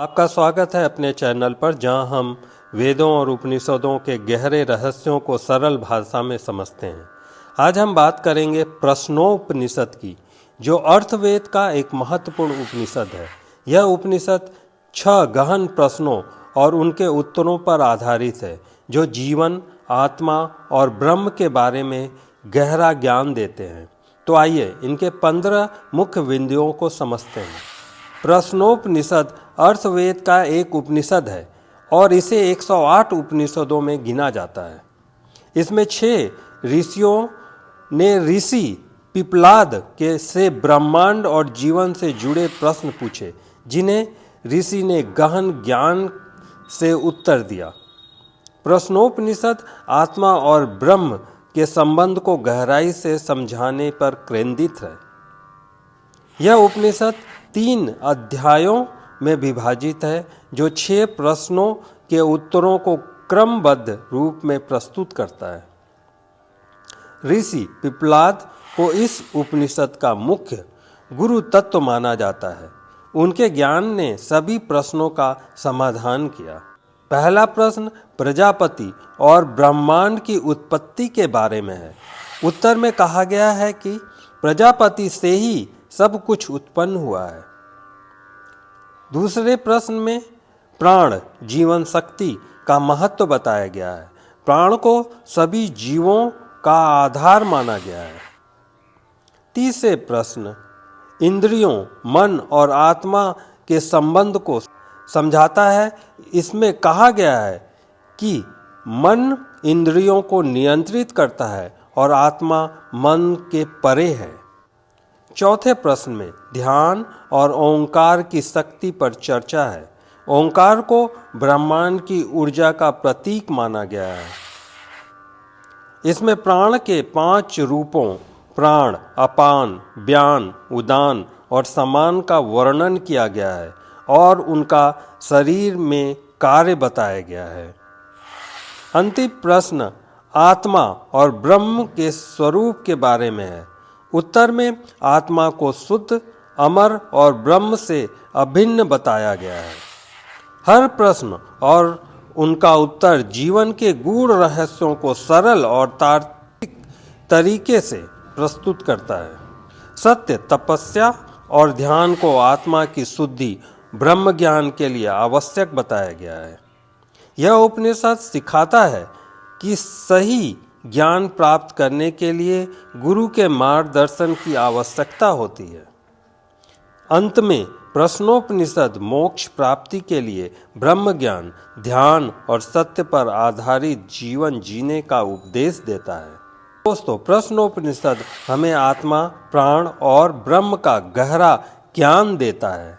आपका स्वागत है अपने चैनल पर, जहां हम वेदों और उपनिषदों के गहरे रहस्यों को सरल भाषा में समझते हैं। आज हम बात करेंगे प्रश्नोपनिषद की, जो अर्थवेद का एक महत्वपूर्ण उपनिषद है। यह उपनिषद 6 गहन प्रश्नों और उनके उत्तरों पर आधारित है, जो जीवन, आत्मा और ब्रह्म के बारे में गहरा ज्ञान देते हैं। तो आइए इनके 15 मुख्य बिंदुओं को समझते हैं। प्रश्नोपनिषद अर्थवेद का एक उपनिषद है और इसे 108 उपनिषदों में गिना जाता है। इसमें 6 ऋषियों ने ऋषि पिप्पलाद के से ब्रह्मांड और जीवन से जुड़े प्रश्न पूछे, जिन्हें ऋषि ने गहन ज्ञान से उत्तर दिया। प्रश्नोपनिषद आत्मा और ब्रह्म के संबंध को गहराई से समझाने पर केंद्रित है। यह उपनिषद 3 अध्यायों में विभाजित है, जो 6 प्रश्नों के उत्तरों को क्रमबद्ध रूप में प्रस्तुत करता है। ऋषि पिप्पलाद को इस उपनिषद का मुख्य गुरु तत्व माना जाता है। उनके ज्ञान ने सभी प्रश्नों का समाधान किया। पहला प्रश्न प्रजापति और ब्रह्मांड की उत्पत्ति के बारे में है। उत्तर में कहा गया है कि प्रजापति से ही सब कुछ उत्पन्न हुआ है। दूसरे प्रश्न में प्राण जीवन शक्ति का महत्व बताया गया है। प्राण को सभी जीवों का आधार माना गया है। तीसरे प्रश्न इंद्रियों, मन और आत्मा के संबंध को समझाता है। इसमें कहा गया है कि मन इंद्रियों को नियंत्रित करता है और आत्मा मन के परे है। चौथे प्रश्न में ध्यान और ओंकार की शक्ति पर चर्चा है। ओंकार को ब्रह्मांड की ऊर्जा का प्रतीक माना गया है। इसमें प्राण के 5 रूपों प्राण, अपान, व्यान, उदान और समान का वर्णन किया गया है और उनका शरीर में कार्य बताया गया है। अंतिम प्रश्न आत्मा और ब्रह्म के स्वरूप के बारे में है। उत्तर में आत्मा को शुद्ध, अमर और ब्रह्म से अभिन्न बताया गया है। हर प्रश्न और उनका उत्तर जीवन के गूढ़ रहस्यों को सरल और तार्किक तरीके से प्रस्तुत करता है। सत्य, तपस्या और ध्यान को आत्मा की शुद्धि, ब्रह्म ज्ञान के लिए आवश्यक बताया गया है। यह उपनिषद सिखाता है कि सही ज्ञान प्राप्त करने के लिए गुरु के मार्गदर्शन की आवश्यकता होती है। अंत में प्रश्नोपनिषद मोक्ष प्राप्ति के लिए ब्रह्म ज्ञान, ध्यान और सत्य पर आधारित जीवन जीने का उपदेश देता है। दोस्तों, प्रश्नोपनिषद हमें आत्मा, प्राण और ब्रह्म का गहरा ज्ञान देता है।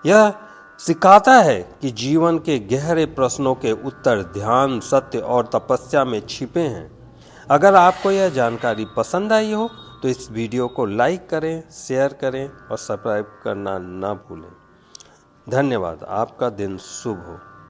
यह सिखाता है कि जीवन के गहरे प्रश्नों के उत्तर ध्यान, सत्य और तपस्या में छिपे हैं। अगर आपको यह जानकारी पसंद आई हो तो इस वीडियो को लाइक करें, शेयर करें और सब्सक्राइब करना ना भूलें। धन्यवाद। आपका दिन शुभ हो।